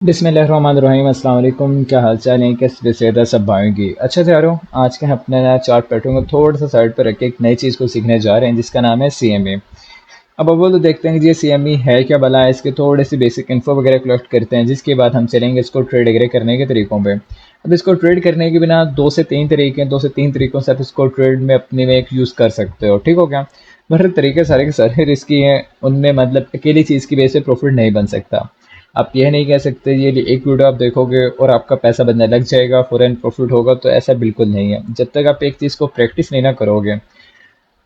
बिस्मिल्लाहिर्रहमानिर्रहीम। अस्सलाम वालेकुम। क्या हाल चाल है? कैसे सेहत है सब भाइयों की? अच्छा तो यारों, आज के अपने नया चार्ट पैटर्न को थोड़ा सा साइड पर रख के एक नई चीज़ को सीखने जा रहे हैं जिसका नाम है CME। अब वो तो देखते हैं कि ये CME है क्या भला है। इसके थोड़े सी बेसिक इन्फो वगैरह कलेक्ट करते हैं, जिसके बाद हम चलेंगे इसको ट्रेड वगैरह करने के तरीकों पे। अब इसको ट्रेड करने के बिना दो से तीन तरीकों से आप इसको ट्रेड में अपने में एक यूज़ कर सकते हो। ठीक हो क्या? पर तरीके सारे के सारे रिस्की हैं, उनमें मतलब अकेली चीज़ की वजह से प्रॉफिट नहीं बन सकता। आप यह नहीं कह सकते ये एक वीडियो आप देखोगे और आपका पैसा बनने लग जाएगा, फ़ौरन प्रॉफिट होगा, तो ऐसा बिल्कुल नहीं है। जब तक आप एक चीज़ को प्रैक्टिस नहीं ना करोगे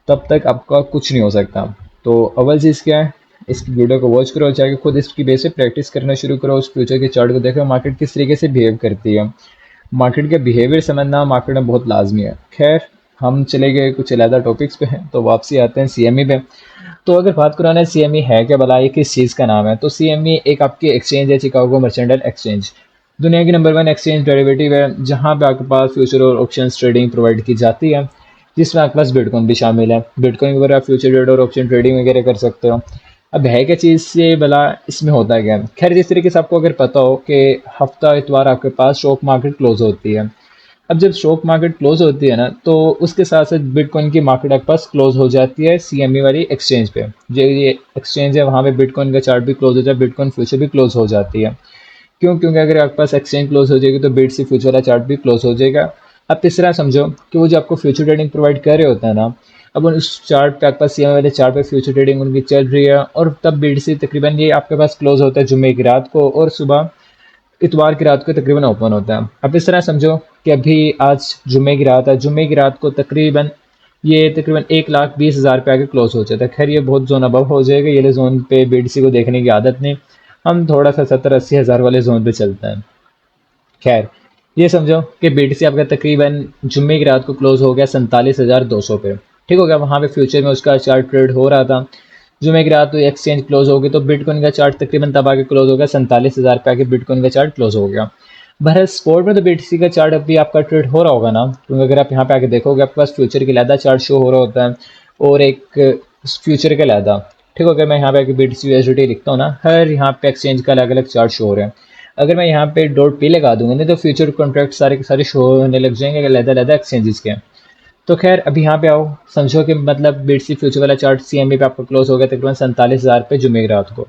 तब तक आपका कुछ नहीं हो सकता। तो अव्वल चीज़ क्या है, इस वीडियो को वॉच करो, जाके खुद इसकी बेस पे प्रैक्टिस करना शुरू करो, उस फ्यूचर के चार्ट को देखो, मार्केट किस तरीके से बिहेव करती है। मार्केट का बिहेवियर समझना मार्केट में बहुत लाजमी है। खैर, हम चले गए कुछ अलहदा टॉपिक्स पे हैं, तो वापसी आते हैं CME पे। तो अगर बात करो ना CME है क्या भला, ये किस चीज़ का नाम है, तो CME एक आपकी एक्सचेंज है, चिकागो मर्चेंटाइल एक्सचेंज। दुनिया की नंबर 1 एक्सचेंज डेरिवेटिव है, जहाँ पे आपके पास फ्यूचर और ऑप्शन ट्रेडिंग प्रोवाइड की जाती है, जिसमें आपके पास बिटकॉइन भी शामिल है। बिटकॉइन वगैरह आप फ्यूचर ट्रेड और ऑप्शन ट्रेडिंग वगैरह कर सकते हो। अब है क्या चीज़ से भला, इसमें होता क्या है? खैर, जिस तरीके से आपको अगर पता हो कि हफ्ता इतवार आपके पास स्टॉक मार्केट क्लोज होती है। अब जब स्टॉक मार्केट क्लोज होती है ना, तो उसके साथ साथ बिटकॉइन की मार्केट आपके पास क्लोज हो जाती है CME वाली एक्सचेंज पे। जो ये एक्सचेंज है वहाँ पे बिटकॉइन का चार्ट भी क्लोज हो जाता है, बिटकॉइन फ्यूचर भी क्लोज हो जाती है। क्यों? क्योंकि अगर आपके पास एक्सचेंज क्लोज हो जाएगी तो बिट सी फ्यूचर वाला चार्ट भी क्लोज हो जाएगा। अब इस तरह समझो कि वो जो आपको फ्यूचर ट्रेडिंग प्रोवाइड कर रहे होते हैं ना, अब उस चार्ट पे आपके पास CME वाले चार्ट पे फ्यूचर ट्रेडिंग उनकी चल रही है, और तब बिट सी तकरीबन ये आपके पास क्लोज होता है जुम्मे की रात को, और सुबह इतवार की रात को तकरीबन ओपन होता है। अब इस तरह समझो कि अभी आज जुम्मे की रात है, जुम्मे की रात को तकरीबन 1,20,000 पे आके क्लोज हो जाता है। खैर, ये बहुत जोन अबव हो जाएगा, ये जोन पे BTC को देखने की आदत नहीं, हम थोड़ा सा 70-80 हज़ार वाले जोन पे चलते हैं। खैर, ये समझो कि BTC आपका तकरीबन जुम्मे की रात को क्लोज हो गया 47,200 पे। ठीक हो गया? वहाँ पे फ्यूचर में उसका चार्ट ट्रेड हो रहा था। जुमे की रात तो एक्सचेंज क्लोज हो गई, तो बिटकॉइन का चार्ट तकरीबन तब आके क्लोज हो गया 47,000 पे आके बिटकॉइन का चार्ट क्लोज हो गया। बहर स्पोर्ट में तो BTC का चार्ट अभी आपका ट्रेड हो रहा होगा ना, क्योंकि अगर आप यहाँ पे आके देखोगे आपके पास फ्यूचर के अलहदा चार्ट शो हो रहा होता है और एक फ्यूचर के अलहदा। ठीक हो गया? मैं यहाँ पे आके BTC USDT लिखता हूँ ना, हर यहाँ पे एक्सचेंज का अलग अलग चार्ट शो हो रहे हैं। अगर मैं यहाँ पे .p लगा दूंगा नहीं, तो फ्यूचर कॉन्ट्रैक्ट सारे के सारे शो होने लग जाएंगे अलहदा अलहदा एक्सचेंजेस के। तो खैर, अब यहाँ पे आओ, समझो कि मतलब BTC फ्यूचर वाला चार्ट CME पे आपका क्लोज हो गया तकरीबन 47,000 पे जुमे की रात को।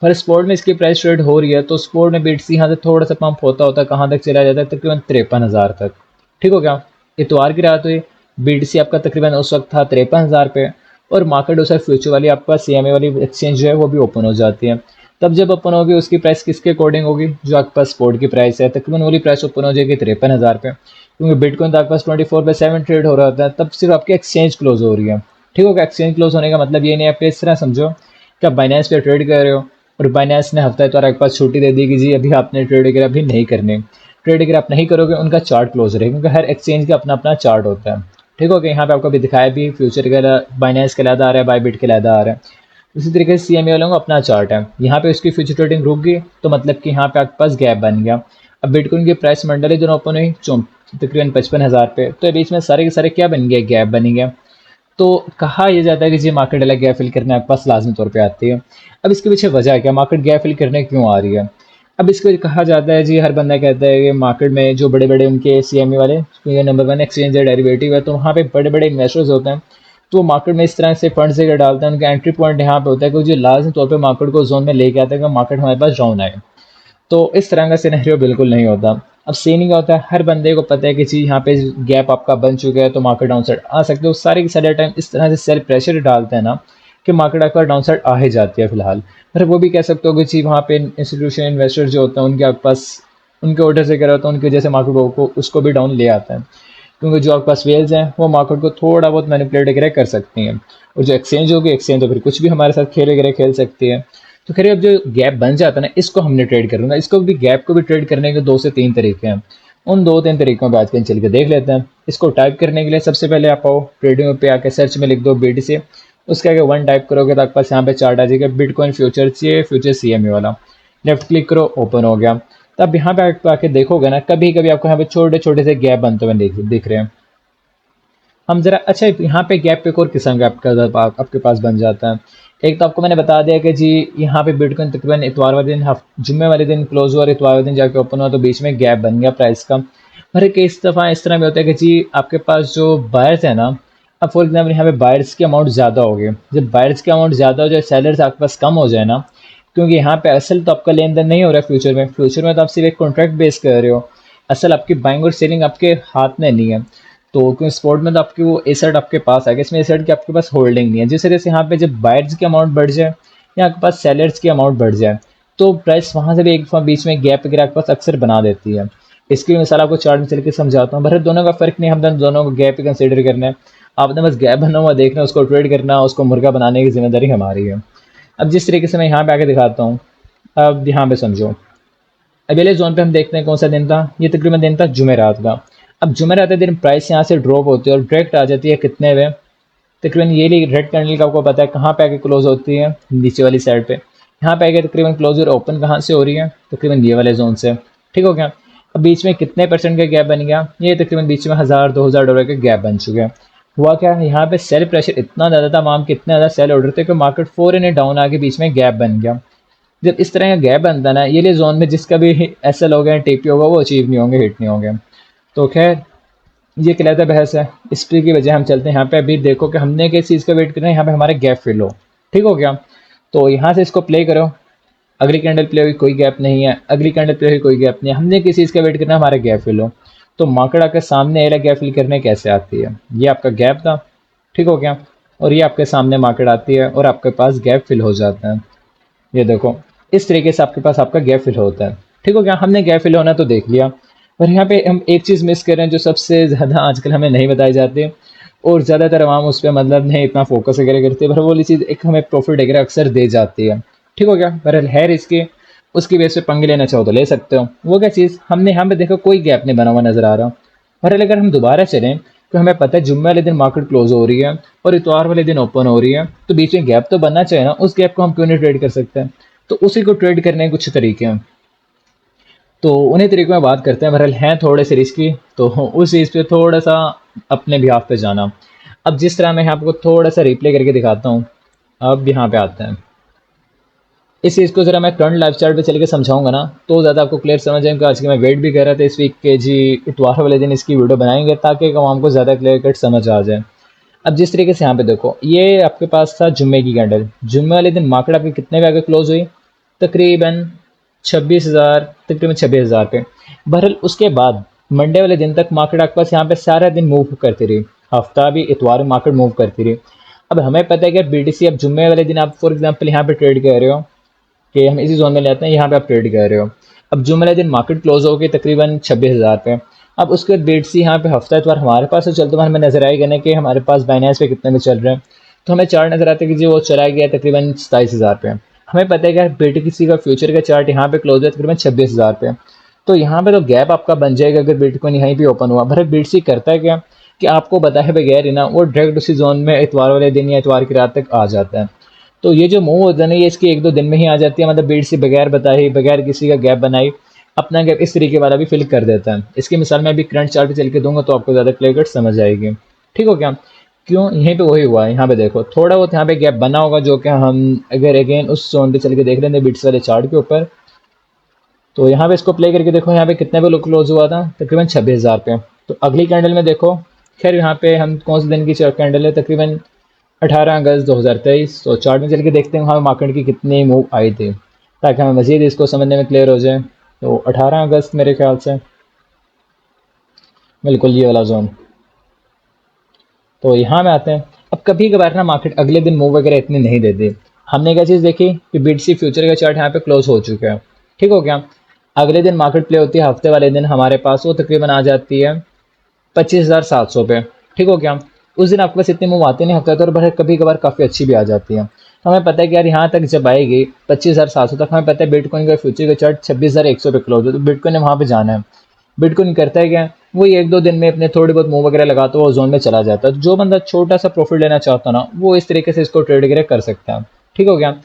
पर स्पोर्ट में इसकी प्राइस ट्रेड हो रही है, तो स्पोर्ट में BTC यहाँ से थोड़ा सा पंप होता होता कहाँ तक चला जाता है, तकरीबन 53,000 तक। ठीक हो गया? इतवार की रात हुई, BTC आपका तकरीबन उस वक्त था 53,000 पे, और मार्केट उस फ्यूचर वाली आपका CME वाली एक्सचेंज जो है वो भी ओपन हो जाती है। तब जब ओपन होगी उसकी प्राइस किसके अकॉर्डिंग होगी? जो आपके पास स्पोर्ट की प्राइस है, तकरीबन वाली प्राइस ओपन हो जाएगी 53,000 पे, क्योंकि बिटकॉइन तो आपके पास 24/7 ट्रेड हो रहा होता है, तब सिर्फ आपकी एक्सचेंज क्लोज हो रही है। ठीक होगा? एक्सचेंज क्लोज होने का मतलब ये नहीं, आप इस तरह समझो कि आप बाइनेंस पे ट्रेड कर रहे हो और बाइनेंस ने हफ्ता इतवार आपके पास छुट्टी दे दी कि जी अभी आपने ट्रेड वगैरह अभी नहीं करने। ट्रेड अगर आप नहीं करोगे उनका चार्ट क्लोज रहेगा, क्योंकि हर एक्सचेंज का अपना अपना चार्ट होता है। ठीक हो गया? यहाँ पे आपको भी दिखाया भी, फ्यूचर का बाइनेंस के अलहदा आ रहा है, बाईबिट के अलहदा आ रहा है। उसी तरीके से CME वालों का अपना चार्ट है। यहाँ पे उसकी फ्यूचर ट्रेडिंग रुक गई, तो मतलब कि यहाँ पे आपके पास गैप बन गया। अब बिटकॉइन की प्राइस मंडली दोनों ओपन हुई तकरीबन 55,000 पे, तो बीच में सारे के सारे क्या बन गया? गैप बन गया। तो कहा यह जाता है कि जी मार्केट अलग गैप फिल करने आपके पास लाजमी तौर पे आती है। अब इसके पीछे वजह है क्या, मार्केट गैप फिल करने क्यों आ रही है? अब इसको कहा जाता है जी, हर बंदा कहता है कि मार्केट में जो बड़े बड़े उनके CME वाले नंबर 1 एक्सचेंज है, डेरिवेटिव है, तो वहाँ पे बड़े बड़े इन्वेस्टर्स होते हैं, तो वो मार्केट में इस तरह से फंड्स लेकर डालते हैं। उनका एंट्री पॉइंट यहाँ पे होता है कि जो लाजमी तौर पे मार्केट को जोन में लेके आता है कि मार्केट हमारे पास डाउन आए। तो इस तरह का सिनेरियो बिल्कुल नहीं होता। अब सीन क्या होता है, हर बंदे को पता है कि चीज़ यहाँ पे गैप आपका बन चुका है, तो मार्केट डाउन साइड आ सकते हो। सारे के सारे टाइम इस तरह से सेल प्रेशर डालते हैं ना कि मार्केट आपका डाउन साइड आ ही जाती है फिलहाल। पर वो भी कह सकते हो कि चीज़ वहाँ पे इंस्टीट्यूशन इन्वेस्टर जो होते हैं उनके आपके पास उनके ऑर्डर से क्या होता है, उनकी वजह से मार्केट को उसको भी डाउन ले आता है, क्योंकि जो आपके पास वेल्स हैं वो मार्केट को थोड़ा बहुत मैनिपुलेट वगैरह कर सकती हैं। और जो एक्सचेंज होगी, एक्सचेंज तो फिर कुछ भी हमारे साथ खेल वगैरह खेल सकती है। तो खैर, अब जो गैप बन जाता है ना, इसको हमने ट्रेड करना, इसको भी गैप को भी ट्रेड करने के 2 से 3 तरीके हैं। उन 2-3 तरीकों पे आज के चल के देख लेते हैं। इसको टाइप करने के लिए सबसे पहले आप आओ ट्रेडिंग पे आके सर्च में लिख दो BTC। उसके आगे 1 टाइप करोगे तो आपके पास यहाँ पे चार्ट आ जाएगा, बिटकॉइन फ्यूचर चाहिए, फ्यूचर CME वाला। लेफ्ट क्लिक करो, ओपन हो गया। तब यहाँ पे आके देखोगे ना, कभी कभी आपको यहाँ पे छोटे छोटे से गैप बनते हुए दिख रहे हैं। हम जरा अच्छा यहाँ पे गैप पे एक और किस्म का आपके पास बन जाता है। एक तो आपको मैंने बता दिया कि जी यहाँ पे बिटकॉइन तकरीबन इतवार वाले दिन जुम्मे वाले दिन क्लोज हुआ और इतवार वाले दिन जाके ओपन हुआ, तो बीच में गैप बन गया प्राइस का। पर एक इस दफ़ा इस तरह भी होता है कि जी आपके पास जो बायर्स है ना, अब फॉर एग्जाम्पल यहाँ पे बायर्स की अमाउंट ज़्यादा हो गई। जब बायर्स की अमाउंट ज़्यादा हो जाए, सेलर्स आपके पास कम हो जाए ना, क्योंकि यहाँ पे असल तो आपका लेन देन नहीं हो रहा है फ्यूचर में। फ्यूचर में तो आप सिर्फ एक कॉन्ट्रैक्ट बेस कर रहे हो, असल आपकी बाइंग और सेलिंग आपके हाथ में नहीं है। तो क्योंकि स्पॉट में तो आपकी वो एसेट आपके पास आ गया, इसमें एसेट की आपके पास होल्डिंग नहीं है। जिस तरह से यहाँ पे जब बायर्स की अमाउंट बढ़ जाए या आपके पास सेलर्स की अमाउंट बढ़ जाए, तो प्राइस वहाँ से भी एक बीच में गैप वगैरह आपके पास अक्सर बना देती है। इसकी भी मिसाल आपको चार्ट में चल के समझाता हूँ। बहर दोनों का फ़र्क नहीं, हमने दोनों को गैप ही कंसिडर करना है। आपने बस गैप बना हुआ देखना, उसको ट्रेड करना, उसको मुर्गा बनाने की जिम्मेदारी हमारी है। अब जिस तरीके से मैं यहाँ पे आके दिखाता हूँ, अब यहाँ पे समझो। अगले जोन पे हम देखते हैं कौन सा दिन था। ये तकरीबन दिन था जुमेरात का। अब जुमेरात के दिन प्राइस यहाँ से ड्रॉप होती है और डायरेक्ट आ जाती है कितने में, तकरीबन ये रेड कैंडल का आपको पता है कहाँ पे आके क्लोज होती है, नीचे वाली साइड पे। यहाँ पे आके तकरीबन क्लोज और ओपन कहाँ से हो रही है, तकरीबन ये वाले जोन से। ठीक हो गया। अब बीच में कितने परसेंट का गैप बन गया, ये तकरीबन बीच में $1000-2000 का गैप बन चुका है। हुआ क्या, यहाँ पे सेल प्रेशर इतना ज़्यादा था, माम कितने ज़्यादा सेल ऑर्डर थे कि मार्केट फौरन डाउन आके बीच में गैप बन गया। जब इस तरह का गैप बनता ना, ये लिए जोन में जिसका भी एसएल हो गया, टीपी होगा, वो अचीव नहीं होंगे, हिट नहीं होंगे। तो खैर ये कहलाता बहस है। इस पर की वजह हम चलते हैं यहाँ पे। अभी देखो कि हमने किस चीज़ का वेट करना है, यहाँ पे हमारे गैप फिल हो। ठीक हो गया। तो यहाँ से इसको प्ले करो, अगली कैंडल प्ले हुई, कोई गैप नहीं है, अगली कैंडल प्ले हुई, कोई गैप नहीं है। हमने किस चीज़ का वेट करना है, हमारे गैप फिल हो। तो मार्केट आकर सामने एला गैप फिल करने कैसे आती है, ये आपका गैप था। ठीक हो गया। और ये आपके सामने मार्केट आती है और आपके पास गैप फिल हो जाता है। ये देखो इस तरीके से आपके पास आपका गैप फिल होता है। ठीक हो गया। हमने गैप फिल होना तो देख लिया, पर यहाँ पे हम एक चीज़ मिस कर रहे हैं जो सबसे ज़्यादा आजकल हमें नहीं बताई जाती, और ज़्यादातर आवाम उस पर मतलब नहीं इतना फोकस वगैरह करती है, पर वो वाली चीज़ एक हमें प्रॉफिट वगैरह अक्सर दे जाती है। ठीक हो गया। बहरहाल है इसके, उसकी बेस पे पंगे लेना चाहो तो ले सकते हो। वो क्या चीज़, हमने यहाँ पे देखो कोई गैप नहीं बना हुआ नजर आ रहा। बहरहाल अगर हम दोबारा चलें तो हमें पता है जुम्मे वाले दिन मार्केट क्लोज हो रही है और इतवार वाले दिन ओपन हो रही है, तो बीच में गैप तो बनना चाहिए ना। उस गैप को हम क्यों नहीं ट्रेड कर सकते हैं। तो उसी को ट्रेड करने के कुछ तरीके हैं, तो उन्हीं तरीकों में बात करते हैं। बहरहाल हैं थोड़े से रिस्की, तो उस चीज़ पे थोड़ा सा अपने बिहाफ पे जाना। अब जिस तरह मैं आपको थोड़ा सा रिप्ले करके दिखाता हूँ, अब यहाँ पे आते हैं। इस चीज़ को ज़रा मैं करंट लाइफ चार्ट पे चल के समझाऊंगा ना, तो ज़्यादा आपको क्लियर समझ आएगा। आज की मैं वेट भी कर रहा था इस वीक के जी इतवार वाले दिन इसकी वीडियो बनाएंगे, ताकि आवाम को ज़्यादा क्लियर कट समझ आ जाए। अब जिस तरीके से यहाँ पे देखो, ये आपके पास था जुम्मे की कैंडल। जुम्मे वाले दिन मार्केट आपके कितने पे आगे क्लोज हुई, तकरीबन 26,000, तकरीबन 26,000 पे। बहरहाल उसके बाद मंडे वाले दिन तक मार्केट आपके पास यहाँ पे सारा दिन मूव करती रही, हफ्ता भी इतवार में मार्केट मूव करती रही। अब हमें पता है कि बीटीसी अब जुम्मे वाले दिन आप फॉर एग्जांपल यहाँ पे ट्रेड कर रहे हो, कि हम इसी जोन में ले आते हैं, यहाँ पे आप ट्रेड कर रहे हो। अब जुम्मे वाले दिन मार्केट क्लोज हो गई तकरीबन 26,000 पे। अब उसके बाद बीटीसी यहाँ पे हफ्ता इतवार हमारे पास तो चलते हुए हमें नजर आएगा ना कि हमारे पास बाइनेंस पे कितने में चल रहे हैं। तो हमें चार्ट नजर आता है कि जी वो चला गया तकरीबन 27,000 पे। हमें पता है कि बेटी किसी का फ्यूचर का चार्ट यहाँ पे क्लोज है तकरीबन 26,000 पे। तो यहाँ पे तो गैप आपका बन जाएगा अगर बिटकॉइन यहीं पे ओपन हुआ। भले बीटीसी करता है क्या कि आपको बताए बगैर ही ना वो डायरेक्ट उसी जोन में इतवार वाले दिन या इतवार की रात तक आ जाता है। तो ये जो मूव होता है ना, ये इसके 1-2 दिन में ही आ जाती है। मतलब बीटीसी बगैर बताए, बगैर किसी का गैप बनाई, अपना गैप इस तरीके वाला भी फिल कर देता है। इसकी मिसाल मैं अभी करंट चार्ट पे चल के दूंगा, तो आपको ज़्यादा क्लियर कट समझ आएगी। ठीक हो क्या। क्यों, यहीं पे वही हुआ है। यहाँ पे देखो थोड़ा बहुत यहाँ पे गैप बना होगा, जो कि हम अगर अगेन उस जोन पे चल के देख लेते हैं बीट्स वाले चार्ट के ऊपर, तो यहाँ पे इसको प्ले करके देखो यहाँ पे कितने पे क्लोज हुआ था, तकरीबन 26,000 पे। तो अगली कैंडल में देखो, खैर यहाँ पे हम कौन से दिन की कैंडल है, तकरीबन 18 अगस्त 2023। तो चार्ट में चल के देखते हैं वहाँ मार्केट की कितनी मूव आई थी, ताकि हमें मज़ीद इसको समझने में क्लियर हो जाए। तो 18 अगस्त मेरे ख्याल से, बिल्कुल ये वाला जोन। तो यहाँ में आते हैं। अब कभी कभार ना मार्केट अगले दिन मूव वगैरह इतनी नहीं देती। हमने क्या चीज़ देखी कि बीटीसी फ्यूचर का चार्ट यहाँ पे क्लोज हो चुका है। ठीक हो गया। अगले दिन मार्केट प्ले होती है, हफ्ते वाले दिन हमारे पास वो तकरीबन आ जाती है 25,700 पे। ठीक हो गया। उस दिन आपके पास इतनी मूव आती नहीं, हफ्ता तो भर कभी कभार काफ़ी अच्छी भी आ जाती है। तो हमें पता है कि यार यहाँ तक जब आएगी 25,700 तक, हमें पता है बिटकॉइन का फ्यूचर का चार्ट 26,100 पे क्लोज हो, तो बिटकॉइन ने वहाँ पे जाना है। बिटकॉइन करता है क्या, वो 1-2 दिन में अपने थोड़ी बहुत मूव वगैरह लगाता है, वो जोन में चला जाता है। तो जो बंदा छोटा सा प्रॉफिट लेना चाहता है ना, वो इस तरीके से इसको ट्रेड वगैरह कर सकता है। ठीक हो गया।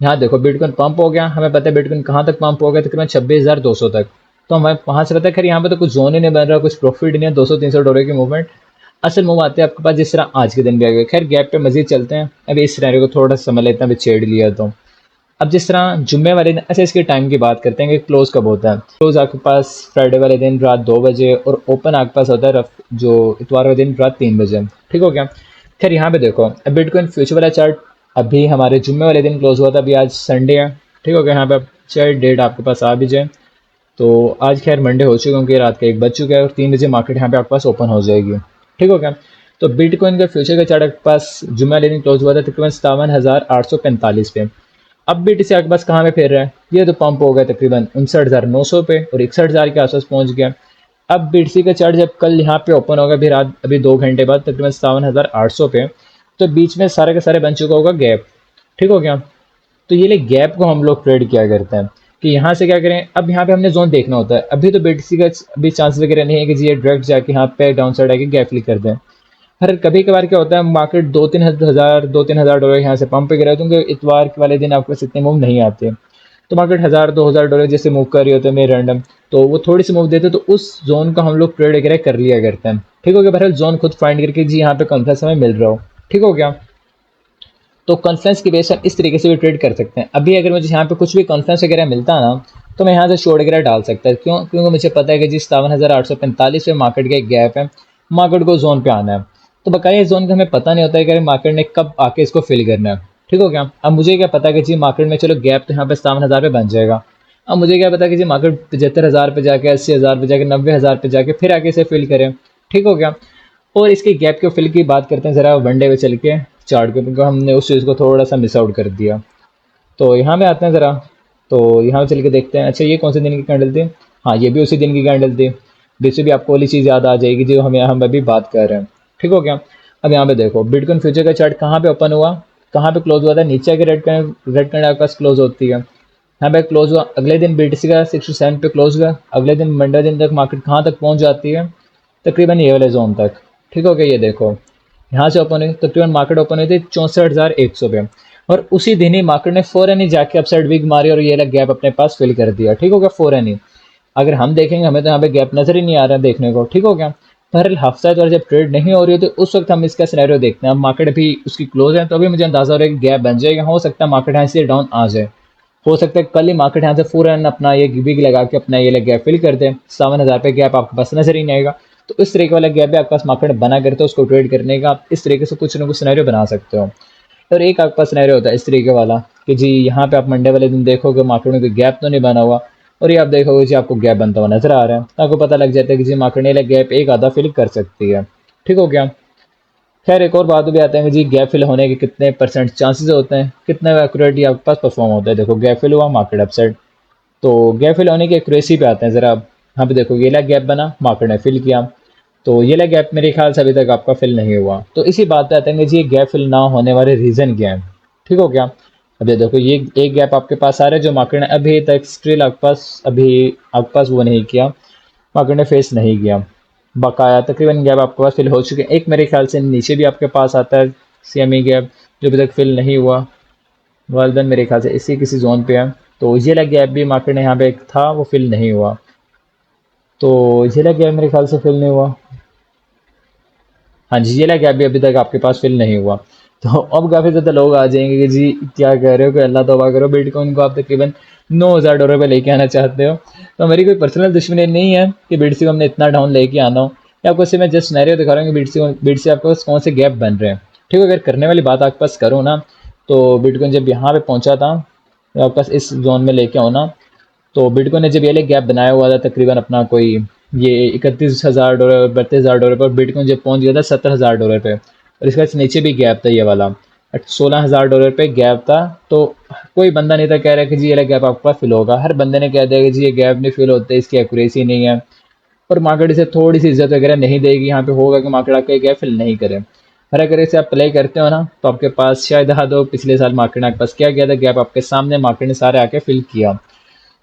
यहाँ देखो बिटकॉइन पंप हो गया, हमें पता है बिटकॉइन कहाँ तक पंप हो गया, तकरीबन 26,200 तक। तो हमें वहाँ से पता है खैर यहाँ पे तो कुछ जोन ही नहीं बन रहा, कुछ प्रॉफिट नहीं है, $200-300 की मूवमेंट। असल मूव आते हैं आपके पास जिस तरह आज के दिन भी आ गए। खैर गैप पे मजीद चलते हैं, अभी इस सिनेरियो को थोड़ा समझ लेते हैं, अभी छेड़ लिया तो। अब जिस तरह जुम्मे वाले दिन, अच्छा इसके टाइम की बात करते हैं कि क्लोज़ कब होता है। क्लोज़ आपके पास फ्राइडे वाले दिन रात 2 बजे और ओपन आपके पास होता है जो इतवार वाले दिन रात 3 बजे। ठीक हो गया? खैर यहाँ पे देखो, अब बिटकॉइन फ्यूचर वाला चार्ट अभी हमारे जुम्मे वाले दिन क्लोज़ हुआ था, अभी आज संडे है। ठीक हो गया? यहाँ पे अब चाहे डेट आपके पास आ भी जाए, तो आज खैर मंडे हो चुका, क्योंकि रात का 1 बज चुका है और 3 बजे मार्केट यहाँ पे आपके पास ओपन हो जाएगी। ठीक हो गया? तो बिटकॉइन का फ्यूचर का चार्ट आपके पास जुम्मे वाले दिन क्लोज़ हुआ था तकरीबन 57,845 पे। अब BTC आपके पास कहाँ पे फिर रहा है? ये तो पंप हो गया तकरीबन 59,900 पे और 61,000 के आसपास पहुंच गया। अब BTC का चार्ट जब कल यहाँ पे ओपन होगा, अभी 2 घंटे बाद तकरीबन 57,800 पे, तो बीच में सारे के सारे बन चुका होगा गैप। ठीक हो गया? तो ये ले गैप को हम लोग ट्रेड किया करते हैं कि यहाँ से क्या करें। अब यहाँ पे हमने जोन देखना होता है। अभी तो BTC का अभी चांस वगैरह नहीं है कि जी ये डायरेक्ट जाके यहाँ पे डाउन साइड आके गैप फिल कर दें। हर कभी कभार क्या होता है, मार्केट 2-3 हज़ार यहाँ से पंप पे गिरा, क्योंकि इतवार के वाले दिन आपके पास इतने मूव नहीं आते, तो मार्केट 1,000-2,000 जैसे मूव कर रही होते हैं मेरे रैंडम, तो वो थोड़ी सी मूव देते, तो उस जोन का हम लोग ट्रेड वगैरह कर लिया करते हैं। ठीक हो गया? बहरहाल जोन खुद फाइंड करके जी यहाँ पे कॉन्फ्रेंस हमें मिल रहा हो। ठीक हो गया? तो कॉन्फ्रेंस की बेस पर इस तरीके से भी ट्रेड कर सकते हैं। अभी अगर मुझे यहाँ पे कुछ भी कॉन्फ्रेंस वगैरह मिलता है ना, तो मैं यहाँ से शॉर्ट वगैरह डाल सकता है। क्यों? क्योंकि मुझे पता है कि जी 57,845 पे मार्केट का एक गैप है, मार्केट को जोन पे आना है। तो बकाया जोन का हमें पता नहीं होता है कि मार्केट ने कब आके इसको फिल करना है। ठीक हो गया? अब मुझे क्या पता कि जी मार्केट में चलो गैप तो यहाँ पे 57,000 पे बन जाएगा। अब मुझे क्या पता कि जी मार्केट 75,000 पे जाके, 80,000 पे जाके, 90,000 पे जाके फिर आके इसे फिल करें। ठीक हो गया? और इसके गैप के फिल की बात करते हैं ज़रा वनडे पे चल के चार्ट के, क्योंकि हमने उस चीज़ को थोड़ा सा मिस आउट कर दिया। तो यहाँ पे आते हैं ज़रा, तो यहाँ पे चल के देखते हैं। अच्छा ये कौन से दिन की कैंडल थी? हाँ ये भी उसी दिन की कैंडल थी, जिससे भी आपको वाली चीज़ याद आ जाएगी जो हम अभी बात कर रहे हैं। ठीक हो गया? अब यहाँ पे देखो बिटकॉइन फ्यूचर का चार्ट कहाँ पे ओपन हुआ, कहाँ पे क्लोज हुआ था? नीचे के रेड कैंडल आपके पास क्लोज होती है, यहाँ पे क्लोज हुआ। अगले दिन BTC का 67 पे क्लोज हुआ। अगले दिन मंडे दिन तक मार्केट कहाँ तक पहुँच जाती है? तकरीबन ये वाले जोन तक। ठीक हो गया? ये देखो यहाँ से ओपन हुई, तकरीबन मार्केट ओपन हुई थी 64,100 पे, और उसी दिन ही मार्केट ने फ़ौरन ही जाके अपसाइड विग मारी और ये वाला गैप अपने पास फिल कर दिया। ठीक हो गया? फ़ौरन ही। अगर हम देखेंगे हमें तो यहाँ पे गैप नज़र ही नहीं आ रहा है देखने को। ठीक हो गया? पर हफ्ता और जब ट्रेड नहीं हो रही होती उस वक्त हम इसका सिनेरियो देखते हैं। अब मार्केट अभी उसकी क्लोज है, तो अभी मुझे अंदाजा हो रहा है कि गैप बन जाएगा। हो सकता है मार्केट यहाँ से डाउन आ जाए, हो सकता है कल ही मार्केट यहाँ से फ़ौरन अपना ये विग लगा के अपना ये गैप फिल कर दे। 57,000 पे गैप आपके पास नजर ही नहीं आएगा। तो इस तरीके वाला गैप भी आपके पास मार्केट बना करते हो, उसको ट्रेड करने का आप इस तरीके से कुछ ना कुछ सिनेरियो बना सकते हो। और एक आपके पास सिनेरियो होता है इस तरीके वाला कि जी यहाँ पे आप मंडे वाले दिन देखोगे मार्केट में कोई गैप तो नहीं बना हुआ, और ये आप देखोगे जी आपको गैप बनता हुआ नजर आ रहा है, तो आपको पता लग जाता है कि जी मार्केट ने गैप एक आधा फिल कर सकती है। ठीक हो गया? खैर एक और बात भी आते हैं कि जी गैप फिल होने के कितने परसेंट चांसेस होते हैं, कितना एक्यूरेट ये आपके पास परफॉर्म होता है। देखो गैप फिल हुआ, मार्केट अपसाइड, तो गैप फिल होने की एक्यूरेसी पे आते हैं ज़रा। आप यहाँ पे देखो ये ला गैप बना, मार्केट ने फिल किया, तो ये ला गैप मेरे ख्याल से अभी तक आपका फिल नहीं हुआ। तो इसी बात पे आते हैं कि जी ये गैप फिल ना होने वाले रीज़न क्या है। ठीक हो गया? अब ये देखो ये एक गैप आपके पास आ रहा है जो मार्केट ने अभी तक स्टिल आपके पास वो नहीं किया, मार्केट ने फेस नहीं किया। बकाया तकरीबन गैप आपके पास फिल हो चुके हैं। एक मेरे ख्याल से नीचे भी आपके पास आता है CME गैप, जो अभी तक फिल नहीं हुआ। वालदन मेरे ख्याल से इसी किसी जोन पे है। तो ये लग गैप भी मार्केट ने यहाँ पे एक था, वो फिल नहीं हुआ। तो ये लग गैप मेरे ख्याल से फिल नहीं हुआ। हाँ जी ये लग गैप भी अभी तक आपके पास फिल नहीं हुआ। तो अब काफ़ी ज़्यादा लोग आ जाएंगे कि जी क्या कह रहे हो, कि अल्लाह तौबा करो, बिटकॉइन को आप तकरीबन $9,000 पे लेके आना चाहते हो। तो मेरी कोई पर्सनल दुश्मनी नहीं है कि BTC को हमने इतना डाउन लेके आना हो, या आपको सिर्फ मैं जस्ट सिनेरियो दिखा रहा हूँ कि BTC आपके पास कौन से गैप बन रहे हैं। ठीक है? अगर करने वाली बात आपके पास करो ना, तो बिटकॉइन जब यहाँ पे पहुँचा था, तो आपके पास इस जोन में लेके आओ ना, तो बिटकॉइन ने जब ये गैप बनाया हुआ था तकरीबन अपना कोई ये $31,000 $32,000 पर, बिटकॉइन जब पहुंच गया था $70,000 पे, और इसका नीचे भी गैप था ये वाला $16,000 पे गैप था। तो कोई बंदा नहीं था कह रहा कि जी ये गैप आपका फिल होगा। हर बंदे ने कह दिया कि जी ये गैप नहीं फिल होते, इसकी एक्यूरेसी नहीं है, और मार्केट इसे थोड़ी सी इज्जत वगैरह नहीं देगी। यहाँ पे होगा कि मार्केट आपका गैप फिल नहीं करे। और अगर इसे आप प्ले करते हो ना, तो आपके पास शायद याद हो पिछले साल मार्केट ने आपके पास क्या किया था, गैप आपके सामने मार्केट ने सारे आके फिल किया।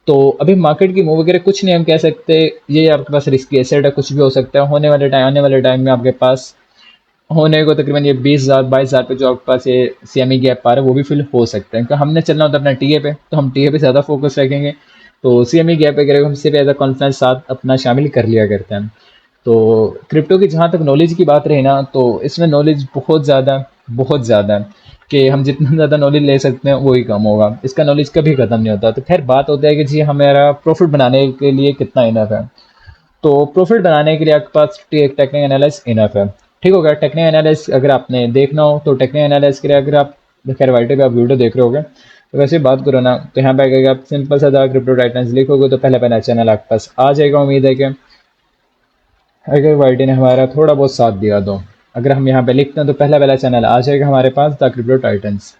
तो अभी मार्केट की मूव वगैरह कुछ नहीं हम कह सकते, ये आपके पास रिस्की एसेट है, कुछ भी हो सकता है। आने वाले टाइम में आपके पास होने को तकरीबन ये 20,000 22,000 पे जो आपके पास ये CME गैप आ रहा है वो भी फिल हो सकता है। क्योंकि हमने चलना होता है अपना टीए पे, तो हम टीए पे ज़्यादा फोकस रखेंगे। तो CME गैप वगैरह को हम सिर्फ एज अ कॉन्फ्रेंस साथ अपना शामिल कर लिया करते हैं। तो क्रिप्टो की जहाँ तक नॉलेज की बात रही ना, तो इसमें नॉलेज बहुत ज़्यादा है कि हम जितना ज़्यादा नॉलेज ले सकते हैं वही कम होगा। इसका नॉलेज कभी ख़त्म नहीं होता। तो खैर बात होता है कि जी हमारा प्रॉफिट बनाने के लिए कितना इनफ है। तो प्रॉफिट बनाने के लिए आपके पास टेक्निकल एनालिसिस इनफ है। ठीक हो गया। टेक्निकल एनालिसिस अगर आपने देखना हो तो टेक्निकल एनालिसिस के लिए अगर आप खैर वाइट पे आप वीडियो देख रहे होगे तो वैसे बात करो ना, तो यहाँ पे अगर आप सिंपल सा क्रिप्टो टाइटन्स लिखोगे तो पहला पहला चैनल आपके पास आ जाएगा। उम्मीद है कि अगर वाईटी ने हमारा थोड़ा बहुत साथ दिया तो अगर हम यहाँ पे लिखते हैं तो पहला पहला चैनल आ जाएगा हमारे पास द क्रिप्टो टाइटन्स।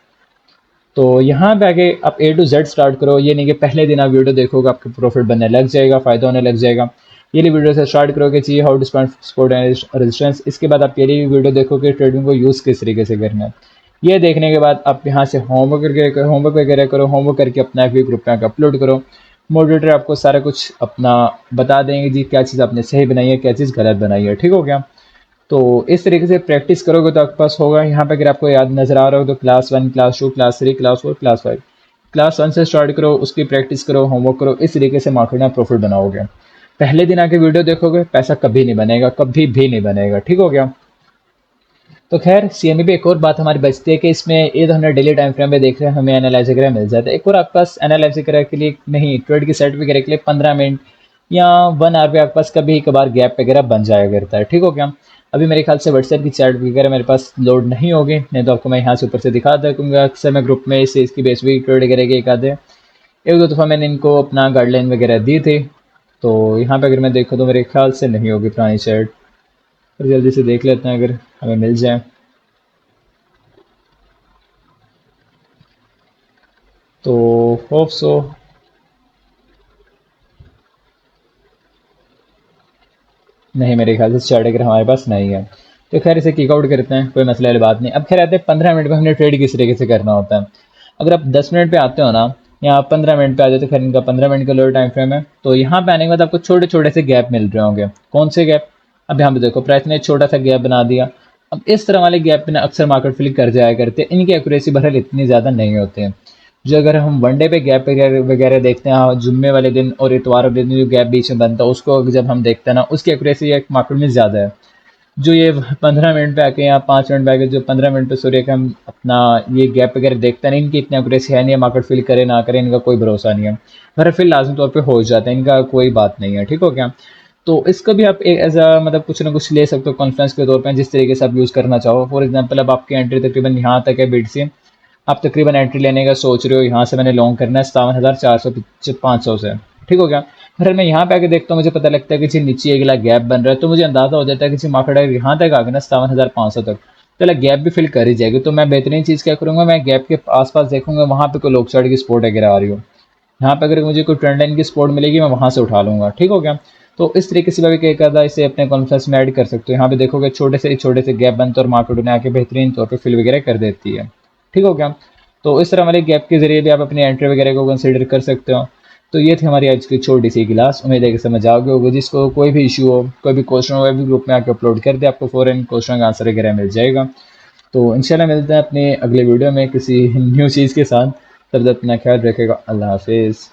तो यहाँ पे आके आप ए टू जेड स्टार्ट करो। ये नहीं कि पहले दिन आप वीडियो देखोगे आपको प्रॉफिट बनने लग जाएगा, फ़ायदा होने लग जाएगा। ये ली वीडियो से स्टार्ट करोगे चाहिए हाउ टू स्पोर्ट रेजिस्टेंस। इसके बाद आप ये वीडियो देखोगे ट्रेडिंग को यूज़ किस तरीके से करना है। ये देखने के बाद आप यहाँ से होमवर्क वगैरह करो। होमवर्क करके अपना एक ग्रुप में अपलोड करो। मॉडरेटर आपको सारा कुछ अपना बता देंगे जी क्या चीज़ आपने सही बनाई है, क्या चीज़ गलत बनाई है। ठीक हो गया। तो इस तरीके से प्रैक्टिस करोगे तो आपके पास होगा। यहाँ पे अगर आपको याद नज़र आ रहा हो तो class 1, class 2, class 3, class 4, class 5। Class 1 से स्टार्ट करो, उसकी प्रैक्टिस करो, होमवर्क करो। इस तरीके से मार्केट में प्रॉफिट बनाओगे। पहले दिन आके वीडियो देखोगे पैसा कभी नहीं बनेगा, कभी भी नहीं बनेगा। ठीक हो गया। तो खैर सीएमए पे एक और बात हमारी बचती है कि इसमें ये तो हमने डेली टाइम फ्रेम पे देख रहे हैं, हमें एनालाइज वगैरह मिल जाता है। एक और आपके पास एनालाइज वगैरह के लिए नहीं, ट्रेड की सेट वगैरह के लिए 15 मिनट या 1 आवर पे आपके पास कभी कभार गैप वगैरह बन जाया करता है। ठीक हो गया। अभी मेरे ख्याल से व्हाट्सएप की चैट वगैरह मेरे पास लोड नहीं होगी, नहीं तो आपको मैं यहाँ से ऊपर से दिखा दूँगा। अक्सर मैं ग्रुप में इसे इसकी बेस भी ट्रेड वगैरह के एक दो दफ़ा मैंने इनको अपना गाइडलाइन वगैरह दी थी। तो यहाँ पे अगर मैं देखूँ तो मेरे ख्याल से नहीं होगी पुरानी चैट, पर जल्दी से देख लेते हैं अगर हमें मिल जाए तो। Hope so. नहीं, मेरे ख्याल से चार्ट अगर हमारे पास नहीं है तो खैर इसे किक आउट करते हैं, कोई मसला वाली बात नहीं। अब खैर आते हैं 15 मिनट में हमने ट्रेड किस तरीके से करना होता है। अगर आप 10 मिनट पे आते हो ना या आप 15 मिनट पे आ जाते हो, खैर इनका 15 मिनट का लोअर टाइम फ्रेम है। तो यहाँ पे आने के बाद आपको छोटे छोटे से गैप मिल रहे होंगे। कौन से गैप? अब यहाँ पे देखो प्राइस ने एक छोटा सा गैप बना दिया। अब इस तरह वाले गैप में अक्सर मार्केट फिल कर जाया करते हैं। इनकी एक्यूरेसी बहरहाल इतनी ज़्यादा नहीं होती है। जो अगर हम वनडे पे गैप वगैरह देखते हैं, जुम्मे वाले दिन और इतवार वाले दिन जो गैप बीच में बनता है उसको जब हम देखते हैं ना, उसकी एक्यूरेसी एक मार्केट में ज़्यादा है। जो ये 15 मिनट पे आके या 5 मिनट पे आके जो 15 मिनट पे सूर्य का हम अपना ये गैप वगैरह देखते हैं, इनकी इतनी एक्यूरेसी है नहीं है। मार्केट फिल करे ना करे इनका कोई भरोसा नहीं है। पर फिर लाजमी तौर पे हो जाता है, इनका कोई बात नहीं है। ठीक हो क्या। तो इसका भी आप एक एज अ मतलब कुछ ना कुछ ले सकते हो कॉन्फ्रेंस के तौर पे, जिस तरीके से आप यूज़ करना चाहो। फॉर एग्जांपल अब आपकी एंट्री तकरीबन यहाँ तक है बिड से, आप तकरीबन एंट्री लेने का सोच रहे हो, यहाँ से मैंने लॉन्ग करना है 57,400 500 से। ठीक हो गया। फिर मैं यहाँ पे आके देखता हूँ, मुझे पता लगता है कि जी नीचे अगला गैप बन रहा है, तो मुझे अंदाजा हो जाता है कि जी मार्केट अगर यहाँ तक आ गया ना 57,500 तक, तो अगला गैप भी फिल कर ही जाएगी। तो मैं बेहतरीन चीज़ क्या करूँगा, मैं गैप के आसपास देखूंगा वहाँ पे कोई लोग साइड की स्पोर्ट वगैरह आ रही हो। यहाँ पे अगर मुझे कोई ट्रेंड लाइन की सपोर्ट मिलेगी मैं वहाँ से उठा लूँगा। ठीक हो गया। तो इस तरीके से मैं क्या करता इसे अपने कॉन्फ्रेंस में ऐड कर सकते हो। यहाँ पे देखोगे छोटे से गैप बनते और मार्केट उन्हें आके बेहतरीन तौर पर फिल वगैरह कर देती है। ठीक हो गया। तो इस तरह वाले गैप के जरिए भी आप अपनी एंट्री वगैरह को कंसिडर कर सकते हो। तो ये थी हमारी आज की छोटी सी क्लास। उम्मीद है कि समझ आ गए होगा। जिसको कोई भी इशू हो, कोई भी क्वेश्चन हो, भी ग्रुप में आके अपलोड कर दे, आपको फ़ौरन क्वेश्चन का आंसर वगैरह मिल जाएगा। तो इंशाल्लाह मिलते हैं अपने अगले वीडियो में किसी न्यू चीज़ के साथ। तब तक अपना ख्याल रखेगा। अल्लाह हाफिज़।